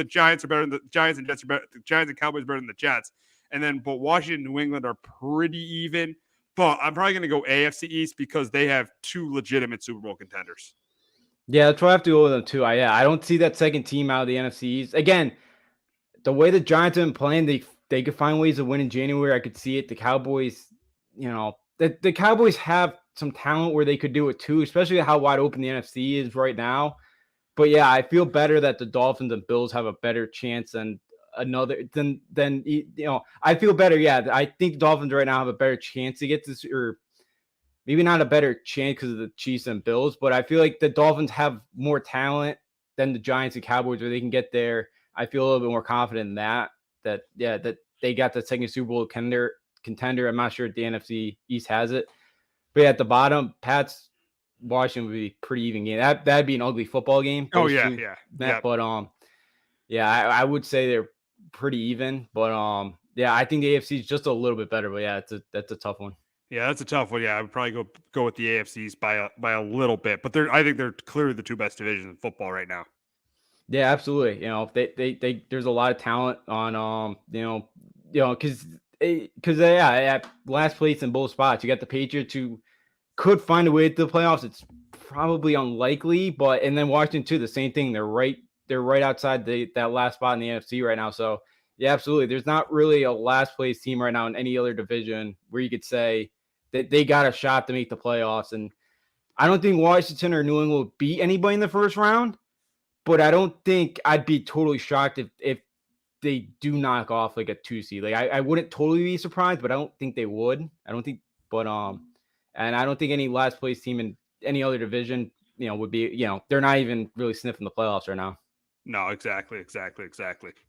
Giants are better than the Giants, and Jets are better. The Giants and Cowboys are better than the Jets. And then, but Washington and New England are pretty even. but I'm probably going to go AFC East because they have two legitimate Super Bowl contenders. Yeah, that's why I have to go with them too. I don't see that second team out of the NFC East. Again, the way the Giants have been playing, they could find ways to win in January. I could see it. The Cowboys, the Cowboys have some talent where they could do it too, especially how wide open the NFC is right now. But yeah, I feel better that the Dolphins and Bills have a better chance than I feel better. Yeah, I think the Dolphins right now have a better chance to get this, or maybe not a better chance because of the Chiefs and Bills, but I feel like the Dolphins have more talent than the Giants and Cowboys where they can get there. I feel a little bit more confident in that they got the second Super Bowl contender. I'm not sure if the NFC East has it. But at the bottom, Pats Washington would be pretty even game. That'd be an ugly football game. Oh yeah. But I would say they're pretty even. But I think the AFC is just a little bit better. But yeah, that's a tough one. Yeah, that's a tough one. Yeah, I would probably go with the AFCs by a little bit, but I think they're clearly the two best divisions in football right now. Yeah, absolutely. They there's a lot of talent on because at last place in both spots. You got the Patriots who could find a way to the playoffs. It's probably unlikely, and then Washington too, the same thing. They're right outside that last spot in the NFC right now. So yeah, absolutely. There's not really a last place team right now in any other division where you could say that they got a shot to make the playoffs. And I don't think Washington or New England will beat anybody in the first round, but I don't think I'd be totally shocked if they do knock off like a 2 seed. Like I wouldn't totally be surprised, but I don't think they would. And I don't think any last place team in any other division, would be, they're not even really sniffing the playoffs right now. No, exactly.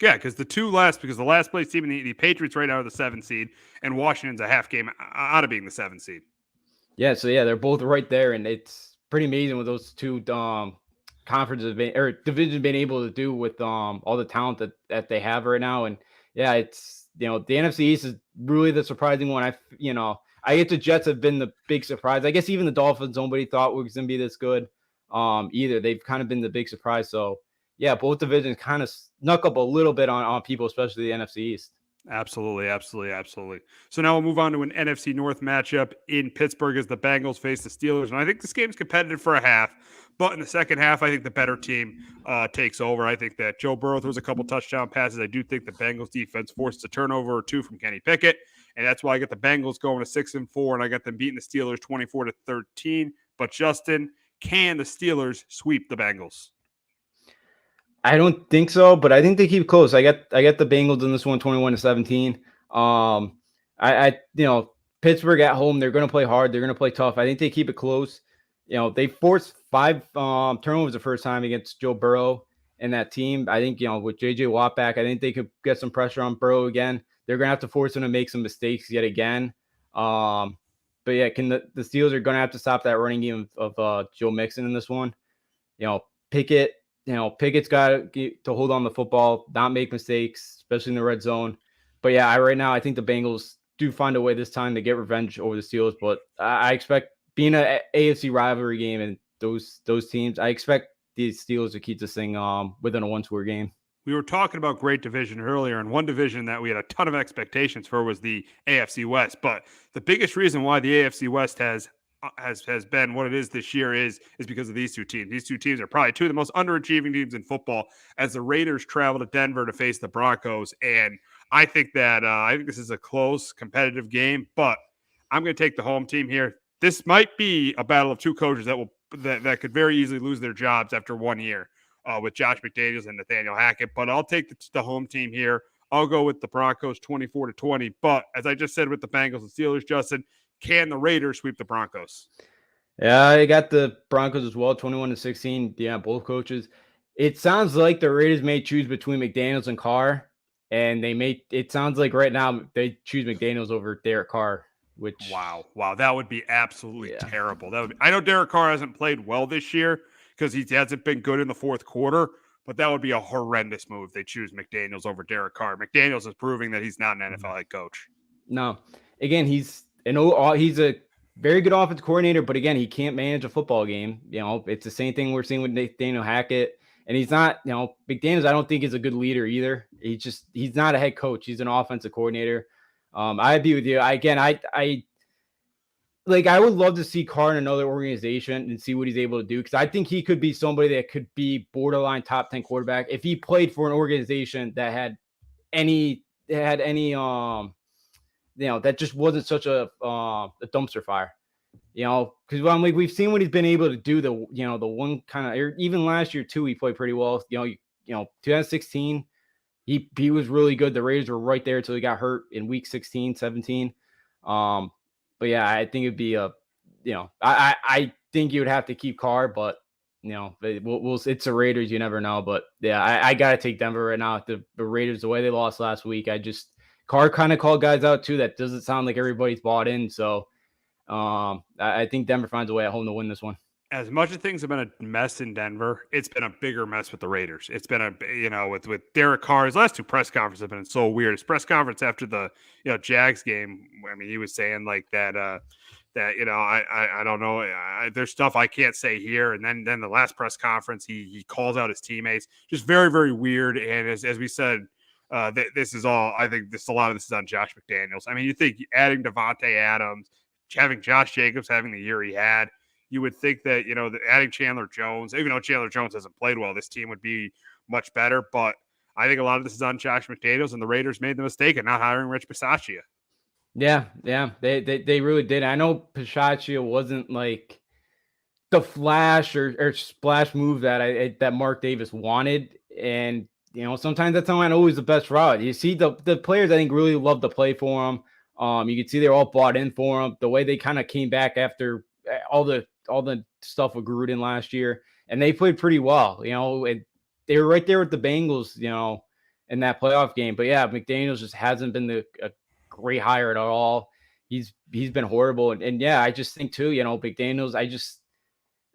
Yeah, because the last place team in the Patriots right now are the 7th seed, and Washington's a half game out of being the 7th seed. Yeah, so yeah, they're both right there, and it's pretty amazing what those two conferences divisions been able to do with all the talent that they have right now. And yeah, it's the NFC East is really the surprising one. I guess the Jets have been the big surprise. I guess even the Dolphins, nobody thought was going to be this good. Either they've kind of been the big surprise. So yeah, both divisions kind of snuck up a little bit on people, especially the NFC East. Absolutely. So now we'll move on to an NFC North matchup in Pittsburgh as the Bengals face the Steelers. And I think this game's competitive for a half, but in the second half, I think the better team takes over. I think that Joe Burrow throws a couple touchdown passes. I do think the Bengals defense forced a turnover or two from Kenny Pickett, and that's why I get the Bengals going to 6-4, and I got them beating the Steelers 24-13. But Justin, can the Steelers sweep the Bengals? I don't think so, but I think they keep close. I got the Bengals in this one, 21-17. Pittsburgh at home, they're going to play hard. They're going to play tough. I think they keep it close. They forced 5 turnovers the first time against Joe Burrow and that team. I think, with JJ Watt back, I think they could get some pressure on Burrow again. They're going to have to force him to make some mistakes yet again. But yeah, the Steelers are going to have to stop that running game of Joe Mixon in this one. Pickett's got to hold on the football, not make mistakes, especially in the red zone. But yeah, right now, I think the Bengals do find a way this time to get revenge over the Steelers. But I expect, being an AFC rivalry game and those teams, I expect the Steelers to keep this thing within a one-score game. We were talking about great division earlier, and one division that we had a ton of expectations for was the AFC West. But the biggest reason why the AFC West has been what it is this year is because of these two teams. These two teams are probably two of the most underachieving teams in football, as the Raiders travel to Denver to face the Broncos. And I think this is a close, competitive game, but I'm going to take the home team here. This might be a battle of two coaches that could very easily lose their jobs after 1 year with Josh McDaniels and Nathaniel Hackett. But I'll take the home team here. I'll go with the Broncos 24-20. But as I just said with the Bengals and Steelers, Justin, can the Raiders sweep the Broncos? Yeah, I got the Broncos as well, 21-16. Yeah, both coaches. It sounds like the Raiders may choose between McDaniels and Carr, and it sounds like right now they choose McDaniels over Derek Carr. Which wow, that would be absolutely terrible. I know Derek Carr hasn't played well this year because he hasn't been good in the fourth quarter, but that would be a horrendous move if they choose McDaniels over Derek Carr. McDaniels is proving that he's not an NFL head coach. No, again, he's a very good offensive coordinator, but again, he can't manage a football game. It's the same thing we're seeing with Nathaniel Hackett, and he's not. McDaniels, I don't think is a good leader either. He's not a head coach. He's an offensive coordinator. I'd be with you. like I would love to see Carr in another organization and see what he's able to do, because I think he could be somebody that could be borderline top 10 quarterback if he played for an organization that had any that just wasn't such a dumpster fire. Because we've seen what he's been able to do. The one kind of, even last year too, he played pretty well. 2016, he was really good. The Raiders were right there until he got hurt in week 16, 17. But yeah, I think it'd be I think you would have to keep Carr, but it's the Raiders. You never know. But yeah, I got to take Denver right now. The Raiders, the way they lost last week, Carr kind of called guys out too. That doesn't sound like everybody's bought in. So I think Denver finds a way at home to win this one. As much as things have been a mess in Denver, it's been a bigger mess with the Raiders. It's been with Derek Carr, his last two press conferences have been so weird. His press conference after the Jags game, I mean, he was saying like that I don't know, there's stuff I can't say here. And then the last press conference, he calls out his teammates, just very, very weird. And as we said, this is all. I think a lot of this is on Josh McDaniels. I mean, you think adding Devontae Adams, having Josh Jacobs having the year he had, you would think that, adding Chandler Jones, even though Chandler Jones hasn't played well, this team would be much better. But I think a lot of this is on Josh McDaniels, and the Raiders made the mistake of not hiring Rich Bisaccia. Yeah, they really did. I know Bisaccia wasn't like the flash or splash move that Mark Davis wanted, and sometimes that's not always the best route. You see the players I think really love to play for him. You can see they're all bought in for him. The way they kind of came back after all the stuff with Gruden last year, and they played pretty well. And they were right there with the Bengals, in that playoff game. But yeah, McDaniels just hasn't been a great hire at all. He's been horrible, and yeah, I just think too, McDaniels.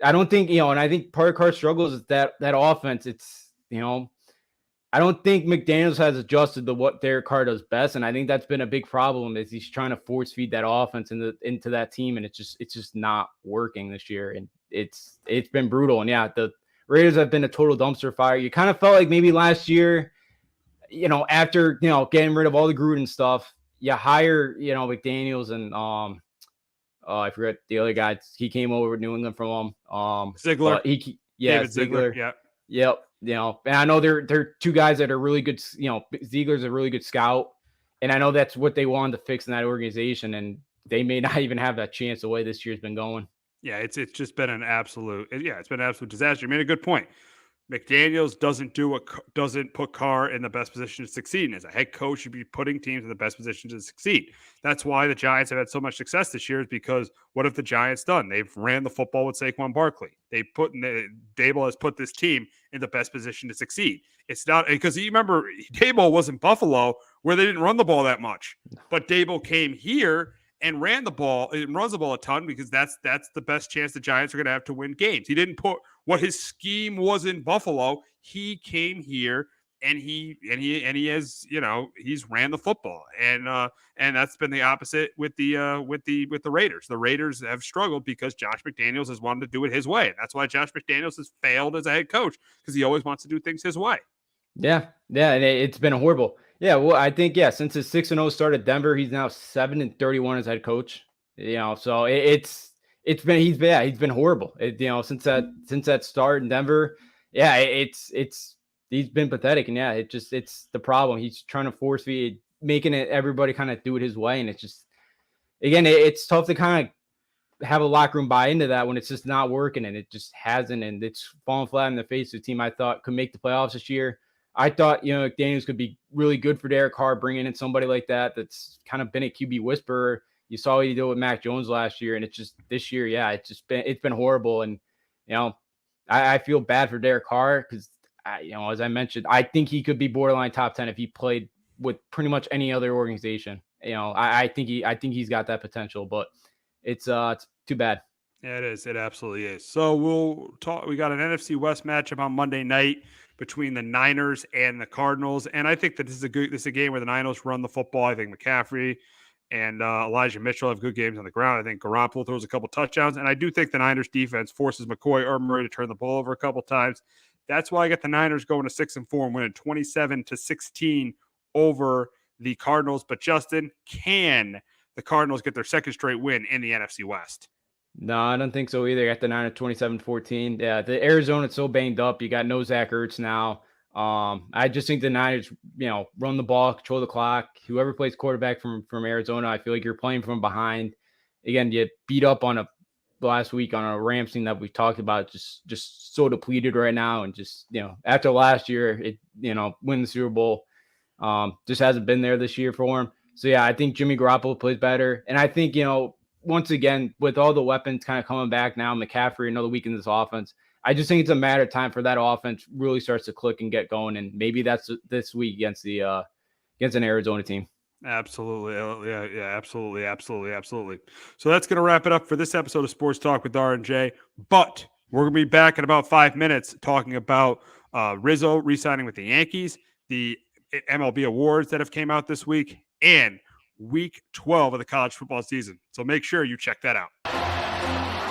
I don't think and I think part of Carr's struggles is that offense. It's I don't think McDaniels has adjusted to what Derek Carr does best, and I think that's been a big problem. Is he's trying to force feed that offense into that team, and it's just not working this year, and it's been brutal. And yeah, the Raiders have been a total dumpster fire. You kind of felt like maybe last year, after getting rid of all the Gruden stuff, you hire McDaniels and I forget the other guy. He came over with New England from Ziegler. David Ziegler. Yeah. Yep. And I know they're two guys that are really good. Ziegler's a really good scout, and I know that's what they wanted to fix in that organization, and they may not even have that chance the way this year's been going. Yeah, it's just been an absolute disaster. You made a good point. McDaniels doesn't put Carr in the best position to succeed. And as a head coach, should be putting teams in the best position to succeed. That's why the Giants have had so much success this year, is because what have the Giants done? They've ran the football with Saquon Barkley. Dable has put this team in the best position to succeed. It's not because you remember Dable was in Buffalo where they didn't run the ball that much, but Dable came here and runs the ball a ton, because that's the best chance the Giants are going to have to win games. He didn't put what his scheme was in Buffalo. He came here and he has, he's ran the football, and that's been the opposite with the Raiders. The Raiders have struggled because Josh McDaniels has wanted to do it his way. And that's why Josh McDaniels has failed as a head coach, because he always wants to do things his way. Yeah, and it's been horrible. Yeah, well, I think since his 6-0 start at Denver, he's now 7-31 as head coach. So he's been horrible. Since that start in Denver, he's been pathetic, and it's the problem. He's trying to force feed, making it everybody kind of do it his way, and it's just, again, it's tough to kind of have a locker room buy into that when it's just not working, and it just hasn't, and it's fallen flat in the face of a team I thought could make the playoffs this year. I thought, McDaniels could be really good for Derek Carr, bringing in somebody like that's kind of been a QB whisperer. You saw what he did with Mac Jones last year, and it's just this year, it's been horrible. And I feel bad for Derek Carr, because as I mentioned, I think he could be borderline top 10 if he played with pretty much any other organization. I think he's got that potential, but it's too bad. Yeah, it is. It absolutely is. So we'll talk. We got an NFC West matchup on Monday night between the Niners and the Cardinals, and I think that this is a game where the Niners run the football. I think McCaffrey and Elijah Mitchell have good games on the ground. I think Garoppolo throws a couple touchdowns, and I do think the Niners defense forces McCoy or Murray to turn the ball over a couple times. That's why I got the Niners going to 6-4 and winning 27-16 over the Cardinals. But Justin, can the Cardinals get their second straight win in the NFC West. No, I don't think so either. Got the Niners 27-14. Yeah, the Arizona's so banged up. You got no Zach Ertz now. I just think the Niners, run the ball, control the clock. Whoever plays quarterback from Arizona, I feel like you're playing from behind. Again, you beat up on last week on a Rams team that we talked about, just so depleted right now, and just after last year, win the Super Bowl, just hasn't been there this year for him. So yeah, I think Jimmy Garoppolo plays better, and I think once again with all the weapons kind of coming back now, McCaffrey another week in this offense. I just think it's a matter of time for that offense really starts to click and get going, and maybe that's this week against an Arizona team. Absolutely. Yeah, absolutely. So that's going to wrap it up for this episode of Sports Talk with R&J. But we're going to be back in about 5 minutes talking about Rizzo re-signing with the Yankees, the MLB awards that have came out this week, and Week 12 of the college football season. So make sure you check that out.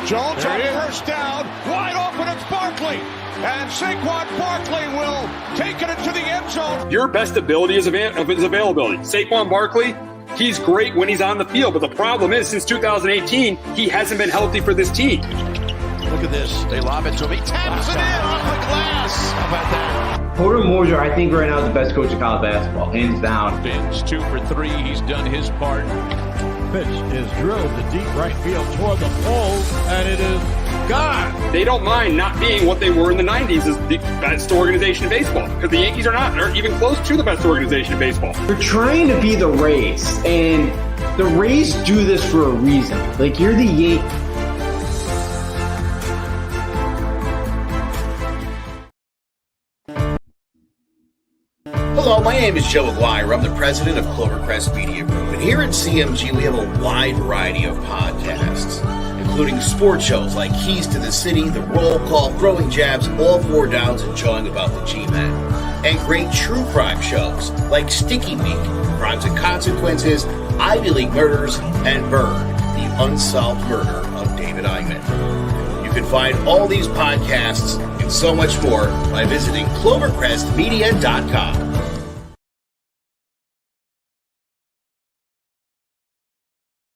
Jones on first down, wide open, it's Barkley. And Saquon Barkley will take it into the end zone. Your best ability is availability. Saquon Barkley, he's great when he's on the field, but the problem is since 2018, he hasn't been healthy for this team. Look at this. They lob it to him. He taps it in off the glass. How about that? Porter Moser, I think right now is the best coach of college basketball, hands down. Fins 2 for 3. He's done his part. Pitch is drilled to deep right field toward the poles, and it is gone. They don't mind not being what they were in the 90s as the best organization in baseball, because the Yankees are even close to the best organization in baseball. You're trying to be the Rays, and the Rays do this for a reason. Like, you're the Yankees. Hello, my name is Joe Aguirre. I'm the president of Clovercrest Media Group, and here at CMG we have a wide variety of podcasts, including sports shows like Keys to the City, The Roll Call, Throwing Jabs, All Four Downs, and Jawing About the G-Men, and great true crime shows like Sticky Meek, Crimes and Consequences, Ivy League Murders, and Bird, the unsolved murder of David Eichmann. You can find all these podcasts and so much more by visiting clovercrestmedia.com.